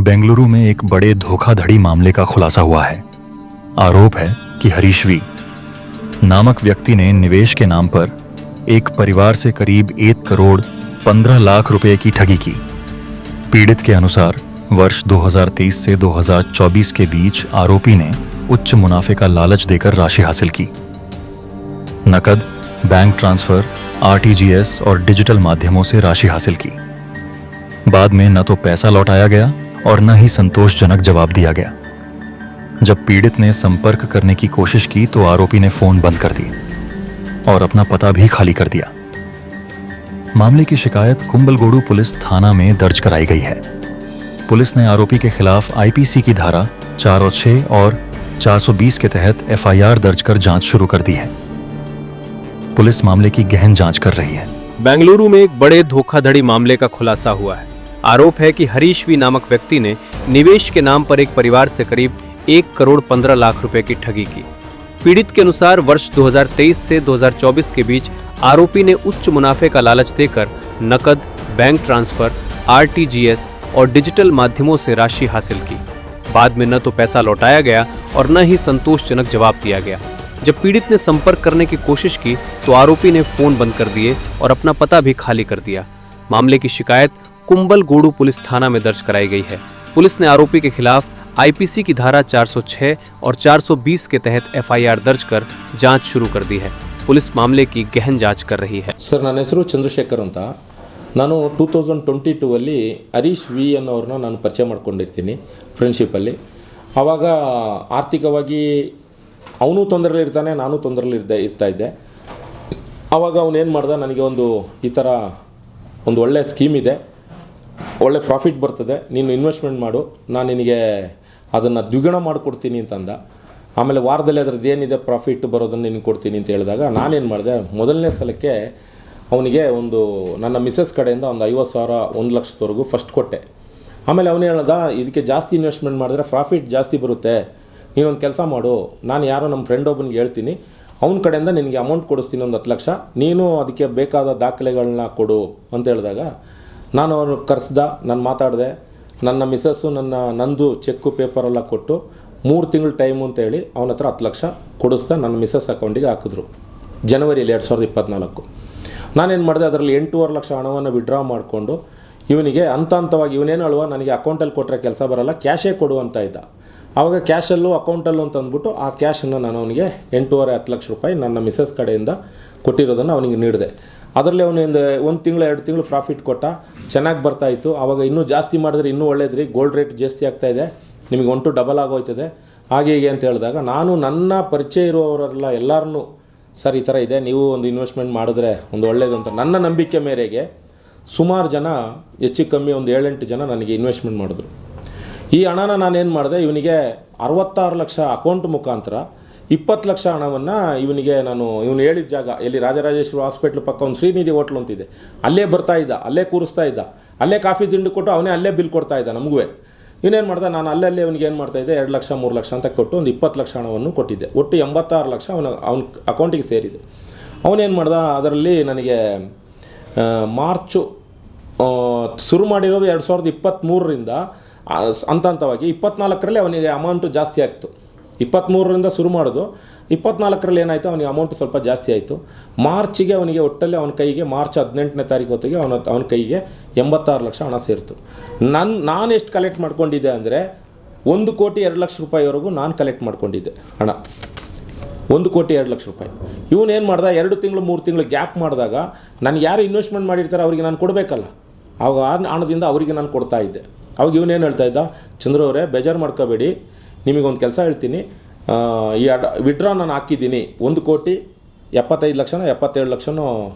बेंगलुरु में एक बड़े धोखाधड़ी मामले का खुलासा हुआ है। आरोप है कि हरीश वी नामक व्यक्ति ने निवेश के नाम पर एक परिवार से करीब 1 करोड़ 15 लाख रुपए की ठगी की। पीड़ित के अनुसार वर्ष 2023 से 2024 के बीच आरोपी ने उच्च मुनाफे का लालच देकर राशि हासिल की। नकद, बैंक ट्रांसफर, आरटीजीएस और डिजिटल माध्यमों से राशि हासिल की। बाद में न तो पैसा लौटाया गया और न ही संतोषजनक जवाब दिया गया। जब पीड़ित ने संपर्क करने की कोशिश की तो आरोपी ने फोन बंद कर दी और अपना पता भी खाली कर दिया। मामले की शिकायत कुंबलगोडू पुलिस थाना में दर्ज कराई गई है। पुलिस ने आरोपी के खिलाफ आईपीसी की धारा 406 और 420 के तहत एफआईआर दर्ज कर जांच शुरू कर दी है। पुलिस मामले की गहन जांच कर रही है। बेंगलुरु में एक बड़े धोखाधड़ी मामले का खुलासा हुआ है। आरोप है कि हरीश वी नामक व्यक्ति ने निवेश के नाम पर एक परिवार से करीब 1 करोड़ 15 लाख रुपए की ठगी की। पीड़ित के अनुसार वर्ष 2023 से 2024 के बीच आरोपी ने उच्च मुनाफे का लालच देकर नकद, बैंक ट्रांसफर, आरटीजीएस और डिजिटल माध्यमों से राशि हासिल की। बाद में न तो पैसा लौटाया गया और न ही संतोषजनक जवाब दिया गया। जब पीड़ित ने संपर्क करने की कोशिश की तो आरोपी ने फोन बंद कर दिए और अपना पता भी खाली कर दिया। मामले की शिकायत कुंबलगोडू पुलिस थाना में दर्ज कराई गई है। पुलिस ने आरोपी के खिलाफ आईपीसी की धारा 406 और 420 के तहत एफआईआर दर्ज कर जांच शुरू कर दी है। पुलिस मामले की गहन जांच कर रही है। सर, ನನ್ನ ಹೆಸರು ಚಂದ್ರಶೇಖರ್ ಅಂತ. ನಾನು 2022 ಅಲ್ಲಿ ಹರೀಶ್ ವಿ ಅನ್ನೋರನ್ನ ನಾನು ಪರಿಚಯ ಮಾಡ್ಕೊಂಡಿರ್ತೀನಿ ಫ್ರೆಂಡ್ಶಿಪ್ಪಲ್ಲಿ. ಆವಾಗ ಆರ್ಥಿಕವಾಗಿ ಅವನು ತೊಂದರೆಲಿರ್ತಾನೆ, ನಾನು ತೊಂದರೆಲಿ ಇರ್ತಾಯಿದ್ದೆ. ಆವಾಗ ಅವನೇನು ಮಾಡ್ದೆ, ನನಗೆ ಈ ಥರ ಒಂದು ಒಳ್ಳೆ ಸ್ಕೀಮ್ ಇದೆ, ಒಳ್ಳೆ ಪ್ರಾಫಿಟ್ ಬರ್ತದೆ, ನೀನು ಇನ್ವೆಸ್ಟ್ಮೆಂಟ್ ಮಾಡು, ನಾನು ನಿನಗೆ ಅದನ್ನು ದ್ವಿಗುಣ ಮಾಡಿಕೊಡ್ತೀನಿ ಅಂತಂದ. ಆಮೇಲೆ ವಾರದಲ್ಲಿ ಅದ್ರದ್ದು ಏನಿದೆ ಪ್ರಾಫಿಟ್ ಬರೋದನ್ನು ನಿನಗೆ ಕೊಡ್ತೀನಿ ಅಂತ ಹೇಳಿದಾಗ ನಾನೇನು ಮಾಡಿದೆ, ಮೊದಲನೇ ಸಲಕ್ಕೆ ಅವನಿಗೆ ನನ್ನ ಮಿಸ್ಸಸ್ ಕಡೆಯಿಂದ 50,000 1 ಲಕ್ಷದವರೆಗೂ ಫಸ್ಟ್ ಕೊಟ್ಟೆ. ಆಮೇಲೆ ಅವನು ಹೇಳ್ದ, ಇದಕ್ಕೆ ಜಾಸ್ತಿ ಇನ್ವೆಸ್ಟ್ಮೆಂಟ್ ಮಾಡಿದ್ರೆ ಪ್ರಾಫಿಟ್ ಜಾಸ್ತಿ ಬರುತ್ತೆ, ನೀನೊಂದು ಕೆಲಸ ಮಾಡು, ನಾನು ಯಾರೋ ನಮ್ಮ ಫ್ರೆಂಡ್ ಒಬ್ಬನಿಗೆ ಹೇಳ್ತೀನಿ, ಅವನ ಕಡೆಯಿಂದ ನಿನಗೆ ಅಮೌಂಟ್ ಕೊಡಿಸ್ತೀನಿ 10 ಲಕ್ಷ, ನೀನು ಅದಕ್ಕೆ ಬೇಕಾದ ದಾಖಲೆಗಳನ್ನ ಕೊಡು ಅಂತ ಹೇಳಿದಾಗ ನಾನು ಅವ್ರು ನಾನು ಮಾತಾಡಿದೆ. ನನ್ನ ಮಿಸ್ಸಸ್ಸು ನಂದು ಚೆಕ್ಕು ಪೇಪರೆಲ್ಲ ಕೊಟ್ಟು 3 ತಿಂಗಳು ಟೈಮು ಅಂತೇಳಿ ಅವನ ಹತ್ರ 10 ಲಕ್ಷ ಕೊಡಿಸ್ತಾ ನನ್ನ ಮಿಸ್ಸಸ್ ಅಕೌಂಟಿಗೆ ಹಾಕಿದ್ರು ಜನವರಿಯಲ್ಲಿ 2024. ನಾನೇನು ಮಾಡಿದೆ, ಅದರಲ್ಲಿ 8.5 ಲಕ್ಷ ಹಣವನ್ನು ವಿಡ್ರಾ ಮಾಡಿಕೊಂಡು ಇವನಿಗೆ ಹಂತವಾಗಿ ಇವನೇನು ಅಲ್ವಾ ನನಗೆ ಅಕೌಂಟಲ್ಲಿ ಕೊಟ್ಟರೆ ಕೆಲಸ ಬರೋಲ್ಲ, ಕ್ಯಾಶೇ ಕೊಡು ಅಂತ ಇದ್ದ. ಆವಾಗ ಕ್ಯಾಶಲ್ಲೂ ಅಕೌಂಟಲ್ಲೂ ಅಂತ ಅಂದ್ಬಿಟ್ಟು ಆ ಕ್ಯಾಶನ್ನು ನಾನು ಅವನಿಗೆ 8.5 ಲಕ್ಷ ರೂಪಾಯಿ ನನ್ನ ಮಿಸ್ಸಸ್ ಕಡೆಯಿಂದ ಕೊಟ್ಟಿರೋದನ್ನು ಅವನಿಗೆ ನೀಡಿದೆ. ಅದರಲ್ಲಿ ಅವನಿಂದ 1 ತಿಂಗಳು 2 ತಿಂಗಳು ಪ್ರಾಫಿಟ್ ಕೊಟ್ಟ, ಚೆನ್ನಾಗಿ ಬರ್ತಾಯಿತ್ತು. ಆವಾಗ ಇನ್ನೂ ಜಾಸ್ತಿ ಮಾಡಿದ್ರೆ ಇನ್ನೂ ಒಳ್ಳೇದ್ರಿ, ಗೋಲ್ಡ್ ರೇಟ್ ಜಾಸ್ತಿ ಆಗ್ತಾಯಿದೆ, ನಿಮಗೆ 1 to 2 ಆಗೋಯ್ತದೆ ಹಾಗೆ ಹೀಗೆ ಅಂತ ಹೇಳಿದಾಗ ನಾನು ನನ್ನ ಪರಿಚಯ ಇರುವವರೆಲ್ಲ ಎಲ್ಲರನ್ನೂ, ಸರ್ ಈ ಥರ ಇದೆ, ನೀವು ಒಂದು ಇನ್ವೆಸ್ಟ್ಮೆಂಟ್ ಮಾಡಿದ್ರೆ ಒಳ್ಳೆಯದು ಅಂತ ನನ್ನ ನಂಬಿಕೆ ಮೇರೆಗೆ ಸುಮಾರು ಜನ, ಹೆಚ್ಚು ಕಮ್ಮಿ 7-8 ಜನ ನನಗೆ ಇನ್ವೆಸ್ಟ್ಮೆಂಟ್ ಮಾಡಿದ್ರು. ಈ ಹಣನ ನಾನೇನು ಮಾಡಿದೆ, ಇವನಿಗೆ 66 ಲಕ್ಷ ಅಕೌಂಟ್ ಮುಖಾಂತರ 20 ಲಕ್ಷ ಹಣವನ್ನು ಇವನು ಹೇಳಿದ ಜಾಗ ಎಲ್ಲಿ ರಾಜರಾಜೇಶ್ವರಿ ಹಾಸ್ಪಿಟ್ಲ್ ಪಕ್ಕ ಒಂದು ಶ್ರೀನಿಧಿ ಹೋಟ್ಲು ಅಂತಿದೆ, ಅಲ್ಲೇ ಬರ್ತಾ ಇದ್ದ, ಅಲ್ಲೇ ಕೂರಿಸ್ತಾ ಇದ್ದ, ಅಲ್ಲೇ ಕಾಫಿ ತಿಂಡಿ ಕೊಟ್ಟು ಅವನೇ ಅಲ್ಲೇ ಬಿಲ್ ಕೊಡ್ತಾ ಇದ್ದ ನಮಗೂ. ಇವನೇನು ಮಾಡ್ದೆ, ನಾನು ಅಲ್ಲೇ ಅವನಿಗೆ ಏನು ಮಾಡ್ತಾಯಿದ್ದೆ, 2 ಲಕ್ಷ 3 ಲಕ್ಷ ಅಂತ ಕೊಟ್ಟು 20 ಲಕ್ಷ ಹಣವನ್ನು ಕೊಟ್ಟಿದ್ದೆ. ಒಟ್ಟು 86 ಲಕ್ಷ ಅವನ ಅಕೌಂಟಿಗೆ ಸೇರಿದೆ. ಅವನೇನು ಮಾಡ್ದ, ಅದರಲ್ಲಿ ನನಗೆ ಮಾರ್ಚು ಶುರು ಮಾಡಿರೋದು 2023ರಿಂದ ಹಂತವಾಗಿ 24ರಲ್ಲಿ ಅವನಿಗೆ ಅಮೌಂಟು ಜಾಸ್ತಿ ಆಗ್ತು. 23ರಿಂದ ಶುರು ಮಾಡೋದು, 24ರಲ್ಲಿ ಏನಾಯಿತು, ಅವನಿಗೆ ಅಮೌಂಟು ಸ್ವಲ್ಪ ಜಾಸ್ತಿ ಆಯಿತು. ಮಾರ್ಚಿಗೆ ಅವನಿಗೆ ಒಟ್ಟಲ್ಲಿ ಅವನ ಕೈಗೆ ಮಾರ್ಚ್ 18ನೇ ತಾರೀಕು ಹೊತ್ತಿಗೆ ಅವನ ಕೈಗೆ 86 ಲಕ್ಷ ಹಣ ಸೇರಿತು. ನಾನು ಎಷ್ಟು ಕಲೆಕ್ಟ್ ಮಾಡ್ಕೊಂಡಿದ್ದೆ ಅಂದರೆ 1 ಕೋಟಿ 2 ಲಕ್ಷ ರೂಪಾಯಿವರೆಗೂ ನಾನು ಕಲೆಕ್ಟ್ ಮಾಡ್ಕೊಂಡಿದ್ದೆ ಹಣ, 1 ಕೋಟಿ 2 ಲಕ್ಷ ರೂಪಾಯಿ. ಇವನೇನು ಮಾಡ್ದೆ, 2 ತಿಂಗಳು 3 ತಿಂಗಳು ಗ್ಯಾಪ್ ಮಾಡಿದಾಗ ನನಗೆ ಯಾರು ಇನ್ವೆಸ್ಟ್ಮೆಂಟ್ ಮಾಡಿರ್ತಾರೆ ಅವರಿಗೆ ನಾನು ಕೊಡಬೇಕಲ್ಲ, ಆವಾಗ ಆ ಹಣದಿಂದ ಅವರಿಗೆ ನಾನು ಕೊಡ್ತಾ ಇದ್ದೆ. ಅವಾಗ ಇವನೇನು ಹೇಳ್ತಾ ಇದ್ದ, ಚಂದ್ರು ಅವರೇ ಬೇಜಾರು ಮಾಡ್ಕೋಬೇಡಿ, ನಿಮಗೊಂದು ಕೆಲಸ ಹೇಳ್ತೀನಿ, ಈ ವಿಡ್ರಾ ನಾನು ಹಾಕಿದ್ದೀನಿ 1 ಕೋಟಿ 75 ಲಕ್ಷನೋ 77 ಲಕ್ಷನೋ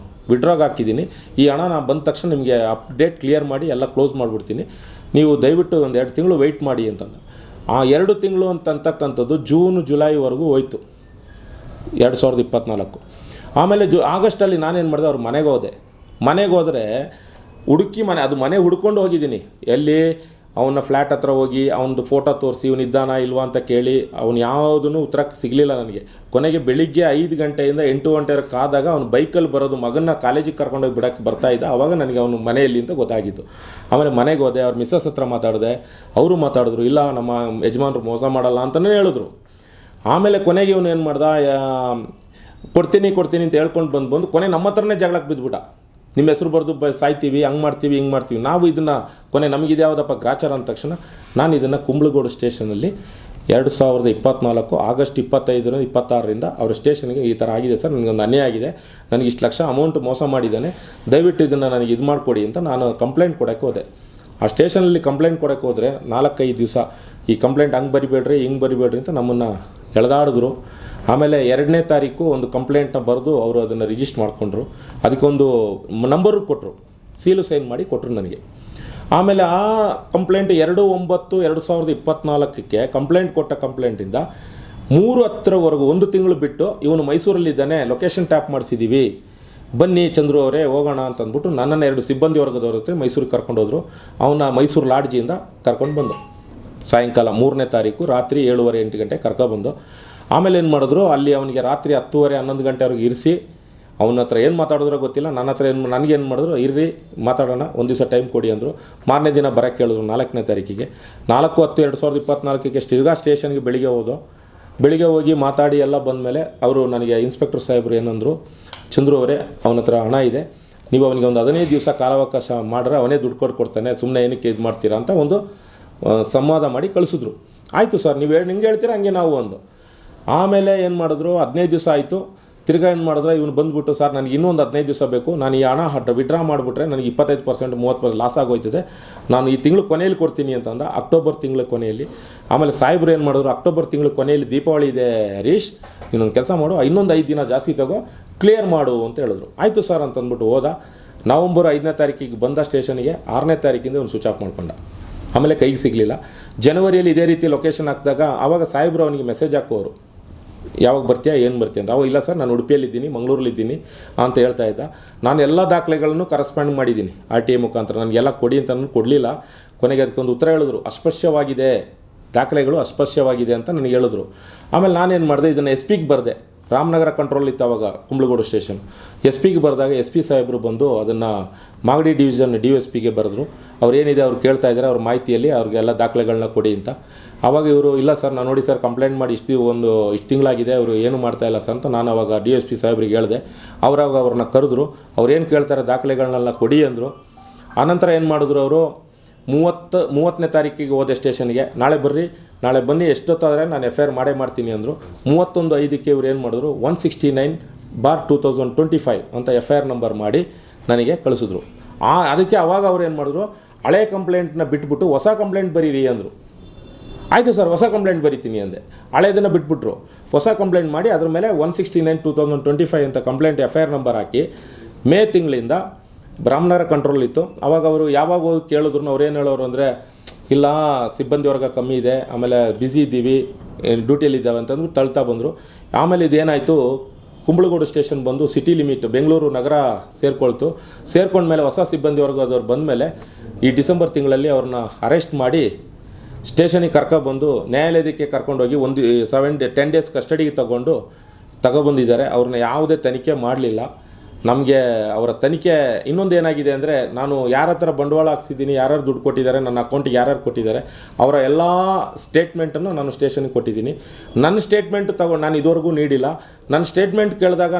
ವಿಡ್ರಾಗೆ ಹಾಕಿದ್ದೀನಿ, ಈ ಹಣ ನಾನು ಬಂದ ತಕ್ಷಣ ನಿಮಗೆ ಅಪ್ಡೇಟ್ ಕ್ಲಿಯರ್ ಮಾಡಿ ಎಲ್ಲ ಕ್ಲೋಸ್ ಮಾಡಿಬಿಡ್ತೀನಿ, ನೀವು ದಯವಿಟ್ಟು 1-2 ತಿಂಗಳು ವೆಯ್ಟ್ ಮಾಡಿ ಅಂತಂದು. ಆ 2 ತಿಂಗಳು ಅಂತಕ್ಕಂಥದ್ದು ಜೂನ್ ಜುಲೈವರೆಗೂ ಹೋಯ್ತು 2024. ಆಮೇಲೆ ಆಗಸ್ಟಲ್ಲಿ ನಾನೇನು ಮಾಡಿದೆ, ಅವ್ರ ಮನೆಗೆ ಹೋದೆ. ಮನೆಗೆ ಹೋದರೆ ಹುಡುಕಿ ಮನೆ ಹುಡ್ಕೊಂಡು ಹೋಗಿದ್ದೀನಿ, ಎಲ್ಲಿ ಅವನ ಫ್ಲ್ಯಾಟ್ ಹತ್ರ ಹೋಗಿ ಅವನದು ಫೋಟೋ ತೋರಿಸಿ ಇವನು ಇದ್ದಾನಾ ಇಲ್ವಾ ಅಂತ ಕೇಳಿ ಅವನು ಯಾವುದೂ ಉತ್ತರ ಸಿಗಲಿಲ್ಲ ನನಗೆ. ಕೊನೆಗೆ ಬೆಳಿಗ್ಗೆ 5 ಗಂಟೆಯಿಂದ 8 ಗಂಟೆವರೆಗೆ ಕಾದಾಗ ಅವನು ಬೈಕಲ್ಲಿ ಬರೋದು, ಮಗನ್ನ ಕಾಲೇಜಿಗೆ ಕರ್ಕೊಂಡೋಗಿ ಬಿಡೋಕ್ಕೆ ಬರ್ತಾಯಿದ್ದ. ಆವಾಗ ನನಗೆ ಅವನು ಮನೆಯಲ್ಲಿ ಅಂತ ಗೊತ್ತಾಗಿತ್ತು. ಆಮೇಲೆ ಮನೆಗೆ ಹೋದೆ, ಅವ್ರ ಮಿಸ್ಸಸ್ ಹತ್ರ ಮಾತಾಡಿದೆ, ಅವರು ಮಾತಾಡಿದ್ರು, ಇಲ್ಲ ನಮ್ಮ ಯಜಮಾನ್ರು ಮೋಸ ಮಾಡಲ್ಲ ಅಂತಲೇ ಹೇಳಿದ್ರು. ಆಮೇಲೆ ಕೊನೆಗೆ ಇವನು ಏನು ಮಾಡ್ದ, ಕೊಡ್ತೀನಿ ಅಂತ ಹೇಳ್ಕೊಂಡು ಬಂದು ಕೊನೆ ನಮ್ಮ ಹತ್ರನೇ ಜಗಳಕ್ಕೆ ಬಿದ್ದುಬಿಟ್ಟ. ನಿಮ್ಮ ಹೆಸರು ಬರೆದು ಸಾಯ್ತೀವಿ, ಹಂಗೆ ಮಾಡ್ತೀವಿ ಹಿಂಗೆ ಮಾಡ್ತೀವಿ. ನಾವು ಇದನ್ನು ಕೊನೆ ನಮಗಿದೆ ಯಾವುದಪ್ಪ ಗ್ರಾಚಾರ ಅಂದ ತಕ್ಷಣ ನಾನು ಇದನ್ನು ಕುಂಬಳಗೋಡು ಸ್ಟೇಷನಲ್ಲಿ 2024 ಆಗಸ್ಟ್ 25-26 ಅವರ ಸ್ಟೇಷನ್ಗೆ ಈ ಥರ ಆಗಿದೆ ಸರ್, ನನಗೊಂದು ಅನ್ಯಾಯ ಆಗಿದೆ, ನನಗೆ ಇಷ್ಟು ಲಕ್ಷ ಅಮೌಂಟ್ ಮೋಸ ಮಾಡಿದ್ದಾನೆ, ದಯವಿಟ್ಟು ಇದನ್ನು ನನಗೆ ಇದು ಮಾಡಿಕೊಡಿ ಅಂತ ನಾನು ಕಂಪ್ಲೇಂಟ್ ಕೊಡೋಕ್ಕೆ ಹೋದೆ. ಆ ಸ್ಟೇಷನಲ್ಲಿ ಕಂಪ್ಲೇಂಟ್ ಕೊಡೋಕ್ಕೆ ಹೋದರೆ 4-5 ದಿವಸ ಈ ಕಂಪ್ಲೇಂಟ್ ಹಂಗೆ ಬರಿಬೇಡ್ರಿ ಹಿಂಗೆ ಬರಿಬೇಡ್ರಿ ಅಂತ ನಮ್ಮನ್ನು ಎಳೆದಾಡಿದ್ರು. ಆಮೇಲೆ 2ನೇ ತಾರೀಕು ಒಂದು ಕಂಪ್ಲೇಂಟ್ನ ಬರೆದು ಅವರು ಅದನ್ನು ರಿಜಿಸ್ಟರ್ ಮಾಡಿಕೊಂಡ್ರು. ಅದಕ್ಕೊಂದು ನಂಬರು ಕೊಟ್ಟರು, ಸೀಲು ಸೈನ್ ಮಾಡಿ ಕೊಟ್ಟರು ನನಗೆ. ಆಮೇಲೆ ಆ ಕಂಪ್ಲೇಂಟ್ 2/9/2024 ಕಂಪ್ಲೇಂಟ್ ಕೊಟ್ಟ ಕಂಪ್ಲೇಂಟಿಂದ 3/10 1 ತಿಂಗಳು ಬಿಟ್ಟು ಇವನು ಮೈಸೂರಲ್ಲಿದ್ದಾನೆ, ಲೊಕೇಶನ್ ಟ್ಯಾಪ್ ಮಾಡಿಸಿದ್ದೀವಿ, ಬನ್ನಿ ಚಂದ್ರು ಅವರೇ ಹೋಗೋಣ ಅಂತಂದ್ಬಿಟ್ಟು ನನ್ನನ್ನು 2 ಸಿಬ್ಬಂದಿ ವರ್ಗದವ್ರ ಜೊತೆ ಮೈಸೂರಿಗೆ ಕರ್ಕೊಂಡೋದ್ರು. ಅವನ ಮೈಸೂರು ಲಾಡ್ಜಿಯಿಂದ ಕರ್ಕೊಂಡು ಬಂದು ಸಾಯಂಕಾಲ 3ನೇ ತಾರೀಕು ರಾತ್ರಿ 7:30-8 ಗಂಟೆ ಕರ್ಕೊಬಂದು ಆಮೇಲೆ ಏನು ಮಾಡಿದ್ರು, ಅಲ್ಲಿ ಅವನಿಗೆ ರಾತ್ರಿ 10:30-11 ಗಂಟೆವರೆಗೆ ಇರಿಸಿ ಅವನ ಹತ್ರ ಏನು ಮಾತಾಡಿದ್ರೋ ಗೊತ್ತಿಲ್ಲ, ನನ್ನ ಹತ್ರ ನನಗೇನು ಮಾಡಿದ್ರು, ಇರ್ರಿ ಮಾತಾಡೋಣ, ಒಂದು ದಿವಸ ಟೈಮ್ ಕೊಡಿ ಅಂದರು. ಮಾರನೇ ದಿನ ಬರೋಕ್ಕೆ ಹೇಳಿದ್ರು 4ನೇ ತಾರೀಕಿಗೆ. 4/10/2024 ತಿರ್ಗಾ ಸ್ಟೇಷನ್ಗೆ ಬೆಳಿಗ್ಗೆ ಹೋಗಿ ಮಾತಾಡಿ ಎಲ್ಲ ಬಂದಮೇಲೆ ಅವರು ನನಗೆ ಇನ್ಸ್ಪೆಕ್ಟರ್ ಸಾಹೇಬರು ಏನಂದರು, ಚಂದ್ರು ಅವರೇ ಅವನ ಹತ್ರ ಹಣ ಇದೆ, ನೀವು ಅವನಿಗೆ ಒಂದು 15 ದಿವಸ ಕಾಲಾವಕಾಶ ಮಾಡ್ರೆ ಅವನೇ ದುಡ್ಡು ಕೊಡ್ತಾನೆ, ಸುಮ್ಮನೆ ಏನಕ್ಕೆ ಇದು ಮಾಡ್ತೀರಾ ಅಂತ ಒಂದು ಸಂವಾದ ಮಾಡಿ ಕಳಿಸಿದ್ರು. ಆಯಿತು ಸರ್, ನೀವು ನಿಂಗೆ ಹೇಳ್ತೀರಾ ಹಂಗೆ ನಾವು ಒಂದು. ಆಮೇಲೆ ಏನು ಮಾಡಿದ್ರು, 15 ದಿವಸ ಆಯಿತು. ತಿರ್ಗಾ ಏನು ಮಾಡಿದ್ರೆ ಇವನು ಬಂದುಬಿಟ್ಟು, ಸರ್ ನನಗೆ ಇನ್ನೊಂದು 15 ದಿವಸ ಬೇಕು, ನಾನು ಈ ಹಣ ವಿಡ್ರಾ ಮಾಡಿಬಿಟ್ರೆ ನನಗೆ 25% 30% ಲಾಸ್ ಆಗೋಯ್ತದೆ, ನಾನು ಈ ತಿಂಗಳು ಕೊನೆಯಲ್ಲಿ ಕೊಡ್ತೀನಿ ಅಂತಂದ, ಅಕ್ಟೋಬರ್ ತಿಂಗಳ ಕೊನೆಯಲ್ಲಿ. ಆಮೇಲೆ ಸಾಹೇಬ್ರು ಏನು ಮಾಡಿದ್ರು, ಅಕ್ಟೋಬರ್ ತಿಂಗಳ ಕೊನೆಯಲ್ಲಿ ದೀಪಾವಳಿ ಇದೆ ಹರೀಶ್, ನೀನೊಂದು ಕೆಲಸ ಮಾಡು, ಇನ್ನೊಂದು 5 ದಿನ ಜಾಸ್ತಿ ತಗೋ, ಕ್ಲಿಯರ್ ಮಾಡು ಅಂತ ಹೇಳಿದ್ರು. ಆಯಿತು ಸರ್ ಅಂತಂದ್ಬಿಟ್ಟು ಹೋದ. ನವಂಬರ್ 5ನೇ ತಾರೀಕಿಗೆ ಬಂದ ಸ್ಟೇಷನ್ಗೆ, 6ನೇ ತಾರೀಕಿಂದ ಅವ್ನು ಸ್ವಿಚ್ ಆಫ್ ಮಾಡ್ಕೊಂಡ. ಆಮೇಲೆ ಕೈಗೆ ಸಿಗಲಿಲ್ಲ. ಜನವರಿಯಲ್ಲಿ ಇದೇ ರೀತಿ ಲೊಕೇಶನ್ ಹಾಕಿದಾಗ ಆವಾಗ ಸಾಹೇಬ್ರು ಅವನಿಗೆ ಮೆಸೇಜ್ ಹಾಕೋರು, ಯಾವಾಗ ಬರ್ತೀಯಾ ಏನು ಬರ್ತೀಯ ಅಂತ. ಅವಾಗ ಇಲ್ಲ ಸರ್ ನಾನು ಉಡುಪಿಯಲ್ಲಿದ್ದೀನಿ, ಮಂಗಳೂರಲ್ಲಿದ್ದೀನಿ ಅಂತ ಹೇಳ್ತಾ ಇದ್ದ. ನಾನು ಎಲ್ಲ ದಾಖಲೆಗಳನ್ನು ಕರೆಸ್ಪಾಂಡ್ ಮಾಡಿದ್ದೀನಿ RTA ಮುಖಾಂತರ, ನನಗೆಲ್ಲ ಕೊಡಿ ಅಂತ ಕೊಡಲಿಲ್ಲ. ಕೊನೆಗೆ ಅದಕ್ಕೊಂದು ಉತ್ತರ ಹೇಳಿದ್ರು, ಅಸ್ಪಶ್ಯವಾಗಿದೆ, ದಾಖಲೆಗಳು ಅಸ್ಪಶ್ಯವಾಗಿದೆ ಅಂತ ನನಗೆ ಹೇಳಿದ್ರು. ಆಮೇಲೆ ನಾನೇನು ಮಾಡಿದೆ, ಇದನ್ನು SP ಗೆ ಬರೆದೆ. ರಾಮನಗರ ಕಂಟ್ರೋಲ್ ಇತ್ತು ಅವಾಗ ಕುಂಬಳಗೋಡು ಸ್ಟೇಷನ್. SP ಗೆ ಬರೆದಾಗ SP ಸಾಹೇಬರು ಬಂದು ಅದನ್ನು ಮಾಗಡಿ ಡಿವಿಷನ್ DSP ಗೆ ಬರೆದ್ರು. ಅವ್ರೇನಿದೆ ಅವ್ರು ಕೇಳ್ತಾ ಇದ್ದಾರೆ, ಅವ್ರ ಮಾಹಿತಿಯಲ್ಲಿ ಅವ್ರಿಗೆಲ್ಲ ದಾಖಲೆಗಳನ್ನ ಕೊಡಿ ಅಂತ. ಆವಾಗ ಇವರು ಇಲ್ಲ ಸರ್ ನಾನು ನೋಡಿ ಸರ್ ಕಂಪ್ಲೇಂಟ್ ಮಾಡಿ ಇಷ್ಟು ತಿಂಗಳಾಗಿದೆ, ಅವರು ಏನು ಮಾಡ್ತಾಯಿಲ್ಲ ಸರ್ ಅಂತ ನಾನು ಅವಾಗ DSP ಸಾಹೇಬ್ರಿಗೆ ಹೇಳಿದೆ. ಅವ್ರನ್ನ ಕರೆದ್ರು, ಅವ್ರೇನು ಕೇಳ್ತಾರೆ ದಾಖಲೆಗಳನ್ನೆಲ್ಲ ಕೊಡಿ ಅಂದರು. ಆನಂತರ ಏನು ಮಾಡಿದ್ರು, ಅವರು 30ನೇ ತಾರೀಕಿಗೆ ಹೋದೆ ಸ್ಟೇಷನ್ಗೆ, ನಾಳೆ ಬರ್ರಿ, ನಾಳೆ ಬನ್ನಿ, ಎಷ್ಟೊತ್ತಾದರೆ ನಾನು FIR ಮಾಡೇ ಮಾಡ್ತೀನಿ ಅಂದರು. 31/5 ಇವ್ರು ಏನು ಮಾಡಿದ್ರು, 169/2025 ಅಂತ FIR ನಂಬರ್ ಮಾಡಿ ನನಗೆ ಕಳಿಸಿದ್ರು. ಅದಕ್ಕೆ ಅವಾಗ ಅವ್ರು ಏನು ಮಾಡಿದ್ರು, ಹಳೆ ಕಂಪ್ಲೇಂಟ್ನ ಬಿಟ್ಬಿಟ್ಟು ಹೊಸ ಕಂಪ್ಲೇಂಟ್ ಬರೀರಿ ಅಂದರು. ಆಯಿತು ಸರ್ ಹೊಸ ಕಂಪ್ಲೇಂಟ್ ಬರಿತೀನಿ ಅಂದೆ. ಹಳೇದನ್ನು ಬಿಟ್ಬಿಟ್ರು, ಹೊಸ ಕಂಪ್ಲೇಂಟ್ ಮಾಡಿ ಅದ್ರ ಮೇಲೆ 169/2025 ಅಂತ ಕಂಪ್ಲೇಂಟ್ FIR ನಂಬರ್ ಹಾಕಿ ಮೇ ತಿಂಗಳಿಂದ ರಾಮನಗರ ಕಂಟ್ರೋಲ್ ಇತ್ತು. ಆವಾಗ ಅವರು ಯಾವಾಗ ಹೋಗಿ ಕೇಳಿದ್ರು, ಅವ್ರು ಏನು ಹೇಳೋರು ಅಂದರೆ, ಇಲ್ಲ ಸಿಬ್ಬಂದಿ ವರ್ಗ ಕಮ್ಮಿ ಇದೆ, ಆಮೇಲೆ ಬ್ಯುಸಿ ಇದ್ದೀವಿ, ಡ್ಯೂಟಿಯಲ್ಲಿದ್ದಾವೆ ಅಂತಂದ್ರು ತಳ್ತಾ ಬಂದರು. ಆಮೇಲೆ ಇದೇನಾಯಿತು, ಕುಂಬಳಗೋಡು ಸ್ಟೇಷನ್ ಬಂದು ಸಿಟಿ ಲಿಮಿಟ್ ಬೆಂಗಳೂರು ನಗರ ಸೇರ್ಕೊಂಡ್ಮೇಲೆ ಹೊಸ ಸಿಬ್ಬಂದಿ ವರ್ಗದವ್ರು ಬಂದಮೇಲೆ ಈ ಡಿಸೆಂಬರ್ ತಿಂಗಳಲ್ಲಿ ಅವ್ರನ್ನ ಅರೆಸ್ಟ್ ಸ್ಟೇಷನಿಗೆ ಕರ್ಕೊಬಂದು ನ್ಯಾಯಾಲಯಕ್ಕೆ ಕರ್ಕೊಂಡೋಗಿ 10 ಡೇಸ್ ಕಸ್ಟಡಿಗೆ ತಗೊಬಂದಿದ್ದಾರೆ. ಅವ್ರನ್ನ ಯಾವುದೇ ತನಿಖೆ ಮಾಡಲಿಲ್ಲ. ನಮಗೆ ಅವರ ತನಿಖೆ ಇನ್ನೊಂದು ಏನಾಗಿದೆ ಅಂದರೆ, ನಾನು ಯಾರ ಹತ್ರ ಬಂಡವಾಳ ಹಾಕ್ಸಿದ್ದೀನಿ, ಯಾರ್ಯಾರು ದುಡ್ಡು ಕೊಟ್ಟಿದ್ದಾರೆ, ನನ್ನ ಅಕೌಂಟಿಗೆ ಯಾರ್ಯಾರು ಕೊಟ್ಟಿದ್ದಾರೆ, ಅವರ ಎಲ್ಲ ಸ್ಟೇಟ್ಮೆಂಟನ್ನು ನಾನು ಸ್ಟೇಷನ್ಗೆ ಕೊಟ್ಟಿದ್ದೀನಿ. ನನ್ನ ಸ್ಟೇಟ್ಮೆಂಟ್ ತಗೊಂಡು ನಾನು ಇದುವರೆಗೂ ನೀಡಿಲ್ಲ. ನನ್ನ ಸ್ಟೇಟ್ಮೆಂಟ್ ಕೇಳಿದಾಗ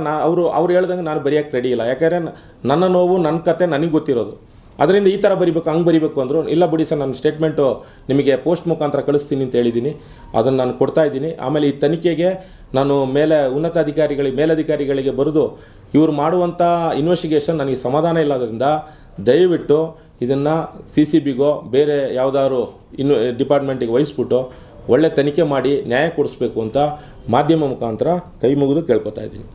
ಅವ್ರು ಹೇಳ್ದಂಗೆ ನಾನು ಬರೆಯೋಕ್ಕೆ ರೆಡಿ ಇಲ್ಲ. ಯಾಕೆಂದರೆ ನನ್ನ ನೋವು ನನ್ನ ಕತೆ ನನಗೆ ಗೊತ್ತಿರೋದು. ಅದರಿಂದ ಈ ಥರ ಬರಿಬೇಕು ಹಂಗೆ ಬರಿಬೇಕು ಅಂದರು. ಇಲ್ಲ ಬಿಡಿ ಸರ್, ನನ್ನ ಸ್ಟೇಟ್ಮೆಂಟು ನಿಮಗೆ ಪೋಸ್ಟ್ ಮುಖಾಂತರ ಕಳಿಸ್ತೀನಿ ಅಂತ ಹೇಳಿದ್ದೀನಿ, ಅದನ್ನು ನಾನು ಕೊಡ್ತಾಯಿದ್ದೀನಿ. ಆಮೇಲೆ ಈ ತನಿಖೆಗೆ ನಾನು ಮೇಲಧಿಕಾರಿಗಳಿಗೆ ಬರೆದು ಇವರು ಮಾಡುವಂಥ ಇನ್ವೆಸ್ಟಿಗೇಷನ್ ನನಗೆ ಸಮಾಧಾನ ಇಲ್ಲದ್ರಿಂದ ದಯವಿಟ್ಟು ಇದನ್ನು CCBಗೋ ಬೇರೆ ಯಾವುದಾದ್ರು ಡಿಪಾರ್ಟ್ಮೆಂಟಿಗೆ ವಹಿಸ್ಬಿಟ್ಟು ಒಳ್ಳೆ ತನಿಖೆ ಮಾಡಿ ನ್ಯಾಯ ಕೊಡಿಸ್ಬೇಕು ಅಂತ ಮಾಧ್ಯಮ ಮುಖಾಂತರ ಕೈ ಮುಗಿದು ಕೇಳ್ಕೊತಾ ಇದ್ದೀನಿ.